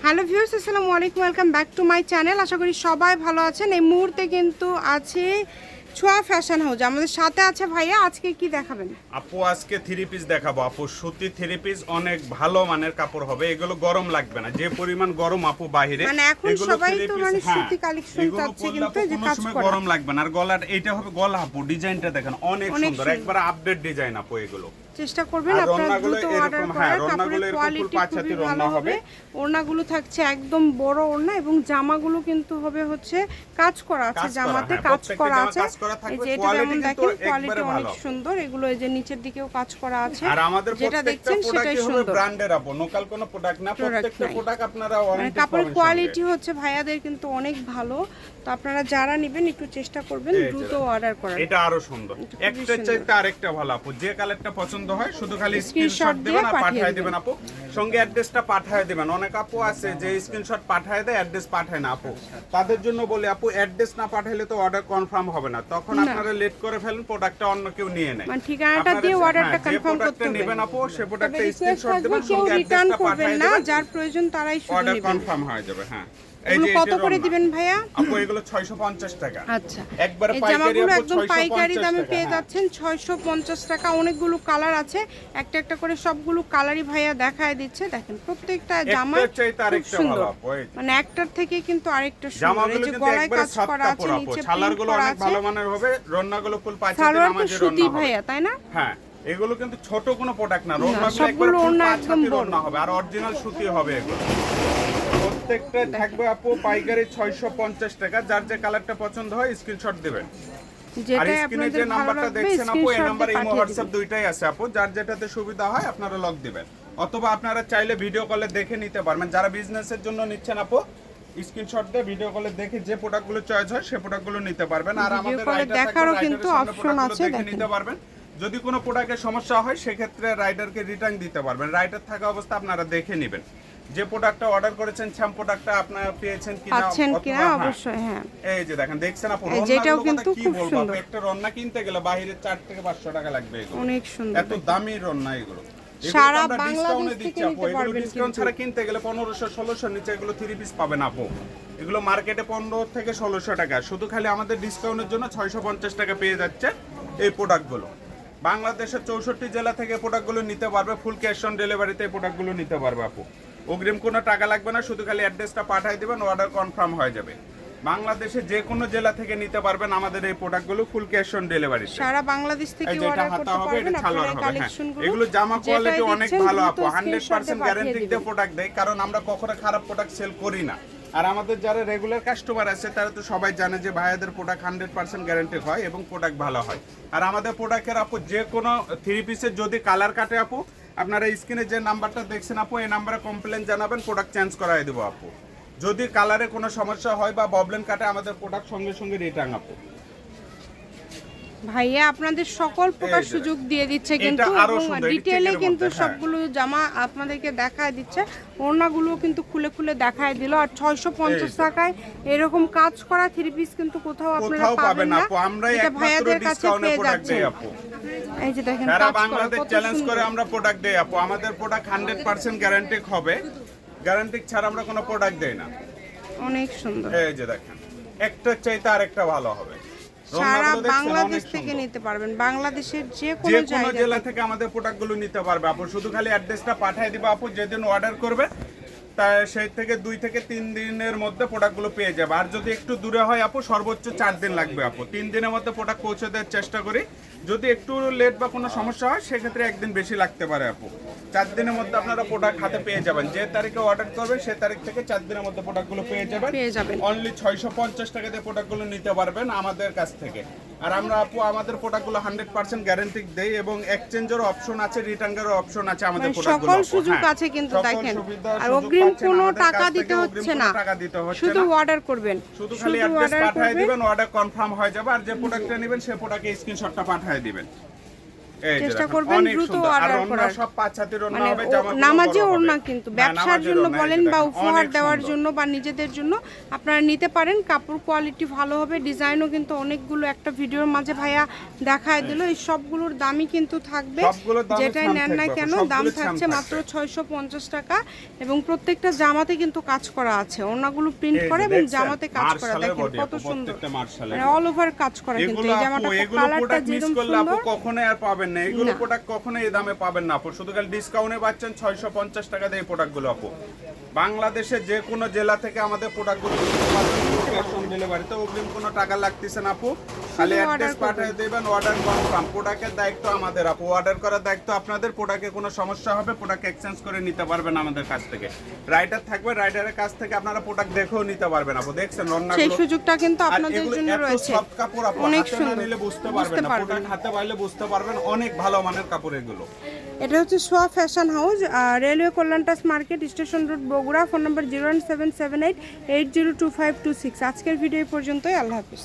Hello viewers, আসসালামু আলাইকুম, welcome back to my channel. আশা করি সবাই ভালো আছেন। এই মুহূর্তে কিন্তু আছে ছোঁয়া ফ্যাশন হাউস, আমাদের সাথে আছে ভাইয়া। আজকে কি দেখাবেন? আপু আজকে থ্রি পিস দেখাবো আপু। সুতি থ্রি পিস অনেক ভালো মানের কাপড় হবে, এগুলো গরম লাগবে না, যে পরিমাণ গরম আপু বাহিরে। মানে এখন সবাই তো মানে সুতি কালেকশন চাচ্ছে, কিন্তু এই যে কাজ করা গরম লাগবে না। আর গলার এইটা হবে গলা আপু, ডিজাইনটা দেখেন অনেক সুন্দর, একবার আপডেট ডিজাইন আপু। এগুলো চেষ্টা করবেন আপনারা দ্রুত অর্ডার করার। কাপড়ের কোয়ালিটি খুবই ভালো হবে। ওড়নাগুলো থাকছে একদম বড় ওড়না, এবং জামাগুলো কিন্তু হবে হচ্ছে কাজ করা আছে, জামাতে কাজ করা আছে। এই যে এটা যেমন দেখেন কোয়ালিটি অনেক সুন্দর। এগুলো এই যে নিচের দিকেও কাজ করা আছে, আর আমাদের যেটা দেখছেন সেটাই সুন্দর। ব্র্যান্ডের আপু, লোকাল কোনো প্রোডাক্ট না, প্রত্যেকটা প্রোডাক্ট আপনারা মানে কাপড়ের কোয়ালিটি হচ্ছে ভাইয়াদের কিন্তু অনেক ভালো। তো আপনারা যারা নেবেন একটু চেষ্টা করবেন দ্রুত অর্ডার করার। এটা আরো সুন্দর, একটা চাইতে আরেকটা ভালো আপু। যে কালারটা পছন্দ হয় শুধু খালি স্ক্রিনশট দিবেন আর পাঠিয়ে দিবেন আপু। সঙ্গে অ্যাড্রেসটা পাঠিয়ে দিবেন। অনেক আপু আছে যে স্ক্রিনশট পাঠিয়ে দেয়, অ্যাড্রেস পাঠায় না আপু। তাদের জন্য বলি আপু, অ্যাড্রেস না পাঠাইলে তো অর্ডার কনফার্ম হবে না, তখন আপনারা লেট করে ফেলেন, প্রোডাক্টটা অন্য কেউ নিয়ে নেয়। মানে ঠিকানাটা দিয়ে অর্ডারটা কনফার্ম করতে হবে। নেবেন আপু, সে প্রোডাক্টটা স্ক্রিনশট দিবেন, দিবেন, কেউ সঙ্গে রিটার্ন অ্যাড্রেসটা করবেন পাঠিয়ে না, দিবেন, যার প্রয়োজন তারাই শুধু অর্ডার নেবেন। কনফার্ম হয়ে যাবে। হ্যাঁ, এগুলো কত করে দিবেন ভাইয়া? আপু এগুলো 650 টাকা। আচ্ছা, একবার এই পাইকারি জামাগুলো আপু একদম পাইকারি 650 দামে টাকা, পেয়ে হ্যাঁ। যাচ্ছেন 650 টাকা। অনেকগুলো কালার আছে, একটা একটা করে সবগুলো কালারই ভাইয়া দেখায় দিচ্ছে। দেখেন প্রত্যেকটা জামা একটার চাইতে খুব আরেকটা সুন্দর, ভালো আপু। এই যে মানে একটার থেকে কিন্তু আরেকটা সুন্দর। এই জামাগুলো যে কিন্তু গলায় একবারে কাজ সফট করা আছে, কাপড় আপু, নিচে প্রিন্ট ছালারগুলো করা অনেক আছে। ভালো মানের হবে, রন্নাগুলো ফুল পাঁচের সালোয়ার তো নামাজের সুতি রন্না হবে। ভাইয়া, তাই না? হ্যাঁ, এগুলো কিন্তু ছোট কোনো প্রোডাক্ট না, রন্নাগুলো একবার সবগুলো ফুল ওড়না পাঁচ একদম হাতের বড়। রন্না হবে, আর অরিজিনাল সুতি হবে এগুলো। প্রত্যেকটা থাকবে আপু পাইকারি 650 টাকা। যার যে কালারটা পছন্দ হয় স্ক্রিনশট দিবেন। আর যেটাই স্ক্রিনে আপনাদের যে ভালো নাম্বারটা লাগবে দেখছেন আপু, এই স্ক্রিনশট নাম্বার দিয়ে ইমো পাঠিয়ে হোয়াটসঅ্যাপ দিবেন। দুইটাই আছে আপু। যার যেটাতে সুবিধা হয় আপনারা লক দিবেন, অথবা আপনারা চাইলে ভিডিও কলে দেখে নিতে পারবেন। যারা বিজনেসের জন্য নিচ্ছেন আপু, স্ক্রিনশট দিয়ে ভিডিও কলে দেখে যে প্রোডাক্টগুলো চয়েস হয় সে প্রোডাক্টগুলো নিতে পারবেন। আর আমাদের কলে রাইডার দেখারও থাকবে, কিন্তু রাইডারের সামনে অপশন প্রোডাক্টগুলো আছে, দেখে দেখেন। নিতে পারবেন। যদি কোনো প্রোডাক্টের সমস্যা হয় সেক্ষেত্রে রাইডারকে রিটার্ন দিতে পারবেন। রাইডার থাকা অবস্থা আপনারা দেখে নেবেন যে প্রোডাক্টটা অর্ডার করেছেন, স্যাম প্রোডাক্টটা আপনারা পেয়েছেন কিনা, পাচ্ছেন কিনা, অথবা অবশ্যই। হ্যাঁ, এই যে দেখেন, দেখছেন আপু, এই যেটাও রন্নাগুলো কিন্তু কি খুব বলবো সুন্দর। আপু, একটা রন্না কিনতে গেলে বাইরে 4 থেকে 500 টাকা লাগবে। এগুলো অনেক সুন্দর। এত দামি রন্না এগুলো। সারা আমরা বাংলাদেশ ডিসকাউন্টে থেকে দিচ্ছি আপু। নিতে এগুলো পারবেন ডিসকাউন্ট কিন্তু। ছাড়া কিনতে গেলে 1500-1600 নিচে এগুলো 3 পিস পাবেন আপু। এগুলো মার্কেটে 15 থেকে 1600 টাকা, শুধু খালি আমাদের ডিসকাউন্টের জন্য 650 টাকা পেয়ে যাচ্ছে এই প্রোডাক্টগুলো। বাংলাদেশের 64 জেলা থেকে প্রোডাক্টগুলো নিতে পারবে, ফুল ক্যাশ অন ডেলিভারিতে এই প্রোডাক্টগুলো নিতে পারবে আপু। অগ্রিম কোনো টাকা লাগবে না, শুধু খালি অ্যাড্রেসটা পাঠিয়ে দিবেন, অর্ডার কনফার্ম হয়ে যাবে। বাংলাদেশে যে কোনো জেলা থেকে নিতে পারবেন আমাদের এই প্রোডাক্টগুলো, ফুল ক্যাশ অন ডেলিভারি। সারা বাংলাদেশ থেকে এই যে এটা অর্ডার হাতা করতে হবে, পারবেন। এটা সালোয়ার আপনারা হবে। হ্যাঁ, কালেকশনগুলো এগুলো জামা কোয়ালিটি অনেক ভালো আপু, 100% গ্যারান্টি গ্যারান্টি দিয়ে প্রোডাক্ট দেয়, কারণ আমরা কখনো খারাপ প্রোডাক্ট সেল করি না। আর আমাদের যারা রেগুলার কাস্টমার আছে তারা তো সবাই জানে যে ভাইয়াদের প্রোডাক্ট 100% গ্যারান্টি হয় এবং প্রোডাক্ট ভালো হয়। আর আমাদের প্রোডাক্টের আপু যে কোনো 3 পিসের যদি কালার কাটে আপু, আপনারা স্ক্রিনে যে নাম্বারটা দেখছেন আপু, এই নাম্বারে কমপ্লেন জানাবেন, প্রোডাক্ট চেঞ্জ করাই দেবো আপু। যদি কালারে কোনো সমস্যা হয় বা প্রবলেম কাটে, আমাদের প্রোডাক্ট সঙ্গে সঙ্গে রিটার্ন আপু। ভাইয়া আপনাদের সকল প্রকার সুযোগ দিয়ে দিচ্ছে কিন্তু, আরো এবং সুন্দর, ডিটেইলে এর কিন্তু মধ্যে, হ্যাঁ। সবগুলো জামা আপনাদেরকে দেখায় দিচ্ছে। ওড়নাগুলো কিন্তু খুলে খুলে দেখায় দিল। আর 650 টাকায় এরকম কাজ করা 3 পিস কিন্তু কোথাও আপনারা কোথাও পাবেন পাবেন না। আপু, আমরাই এটা একমাত্র ভাইয়াদের কাছে ডিসকাউন্টে পেয়ে প্রোডাক্ট যাচ্ছেন। দেই আপু। এই যে দেখেন সারা কাজ করা বাংলাদেশ কত চ্যালেঞ্জ সুন্দর। করে আমরা প্রোডাক্ট দেই আপু। আমাদের প্রোডাক্ট 100% গ্যারান্টি হবে, গ্যারান্টি ছাড়া আমরা কোনো প্রোডাক্ট দেই না। অনেক সুন্দর। এই যে দেখেন, একটা চাইতে আরেকটা ভালো হবে। সারা রন্নাগুলো দেখছেন, বাংলাদেশ অনেক থেকে সুন্দর। নিতে পারবেন, বাংলাদেশের যে যে কোনো কোনো জায়গা জেলা থেকে। থেকে আমাদের প্রোডাক্টগুলো নিতে পারবে আপু। শুধু খালি অ্যাড্রেসটা পাঠিয়ে দিবা আপু, যেদিন অর্ডার করবে তা সেই থেকে 2 থেকে 3 দিনের মধ্যে প্রোডাক্টগুলো পেয়ে যাবে। আর যদি একটু দূরে হয় আপু, সর্বোচ্চ 4 দিন লাগবে আপু। 3 দিনের মধ্যে প্রোডাক্ট পৌঁছে দেওয়ার চেষ্টা করি। যদি একটু লেট বা কোনো সমস্যা হয় সেক্ষেত্রে 1 দিন বেশি লাগতে পারে আপু। 4 দিনের মধ্যে আপনারা প্রোডাক্ট হাতে পেয়ে যাবেন। যে তারিখে অর্ডার করবেন সেই তারিখ থেকে 4 দিনের মধ্যে প্রোডাক্টগুলো পেয়ে যাবেন। অনলি 650 টাকা দিয়ে প্রোডাক্টগুলো নিতে পারবেন আমাদের কাছ থেকে। আর আমরা আপু আমাদের প্রোডাক্টগুলো 100% গ্যারান্টি দেই, এবং এক্সচেঞ্জের অপশন আছে, রিটার্নের অপশন আছে আমাদের প্রোডাক্টগুলো। সকল সুযোগ আছে কিন্তু, দেখেন। আর অগ্রিম কোনো টাকা দিতে হচ্ছে না, শুধু অর্ডার করবেন, শুধু খালি অ্যাড্রেস পাঠিয়ে দিবেন, অর্ডার কনফার্ম হয়ে যাবে। আর যে প্রোডাক্টটা নেবেন সেই প্রোডাক্টে স্ক্রিনশটটা পাঠিয়ে দিবেন। এই যে চেষ্টা দেখেন, করবেন অনেক দ্রুত সুন্দর। আর অর্ডার ওড়না করার। সব 5 হাতের ওড়না মানে হবে, জামাগুলো নামাজি বড় হবে। ওড়না কিন্তু হ্যাঁ, ব্যবসার নামাজের জন্য ওড়না, এই বলেন যে বা দেখেন, উপহার অনেক দেওয়ার সুন্দর। জন্য বা নিজেদের জন্য আপনারা নিতে পারেন। কাপড় কোয়ালিটি ভালো হবে, ডিজাইনও কিন্তু অনেকগুলো একটা ভিডিওর মাঝে ভাইয়া দেখায় দিল। এই সবগুলোর দামই কিন্তু থাকবে, সবগুলোর দামই যেটাই ছাম নেন না থাকবে, কেন সবগুলো দাম ছাম থাকছে মাত্র থাকবে। 650 টাকা। এবং প্রত্যেকটা জামাতে কিন্তু কাজ করা আছে, ওড়নাগুলো প্রিন্ট এই যে করে এবং দেখছেন, জামাতে কাজ করা, মার্শালের দেখেন body কত আপু, সুন্দর, প্রত্যেকটা মার্শালের মানে অল ওভার কাজ করা কিন্তু। এগুলো এই আপু, জামাটা এগুলো কালারটা প্রোডাক্ট মিস যেরকম করলে আপু সুন্দর, কখনোই আর পাবেন না। এগুলো না। প্রোডাক্ট কখনোই এই দামে পাবেন না আপু, শুধু খালি ডিসকাউন্টে পাচ্ছেন 650 টাকা দিয়ে এই প্রোডাক্টগুলো আপু। বাংলাদেশের যে কোনো জেলা থেকে আমাদের প্রোডাক্টগুলো কিনতে পারবেন, ক্যাশ অন ডেলিভারিতে অগ্রিম কোনো টাকা লাগতেছে না আপু, খালি অ্যাড্রেস পাঠিয়ে দেবেন, অর্ডার কনফার্ম। প্রোডাক্টের দায়িত্ব আমাদের আপু, অর্ডার করার দায়িত্ব আপনাদের। প্রোডাক্টে কোনো সমস্যা হবে, প্রোডাক্ট এক্সচেঞ্জ করে নিতে পারবেন আমাদের কাছ থেকে। রাইডার থাকবে, রাইডারের কাছ থেকে আপনারা প্রোডাক্ট দেখেও নিতে পারবেন আপু। দেখছেন সেই রান্নাগুলো, সুযোগটা কিন্তু আর আপনাদের এগুলো জন্য এত রয়েছে। সফট কাপড় আপু, অনেক হাতে না সুন্দর, নিলে বুঝতে বুঝতে পারবেন না, পারবেন। প্রোডাক্ট হাতে পাইলে বুঝতে পারবেন, অনেক ভালো মানের কাপড় এগুলো। এটা হচ্ছে সোয়া ফ্যাশন হাউস, রেলওয়ে কল্যাণটাস market, station road, Bogura. Phone number 01778802526। আজকের ভিডিও এই পর্যন্তই। আল্লাহ হাফিজ।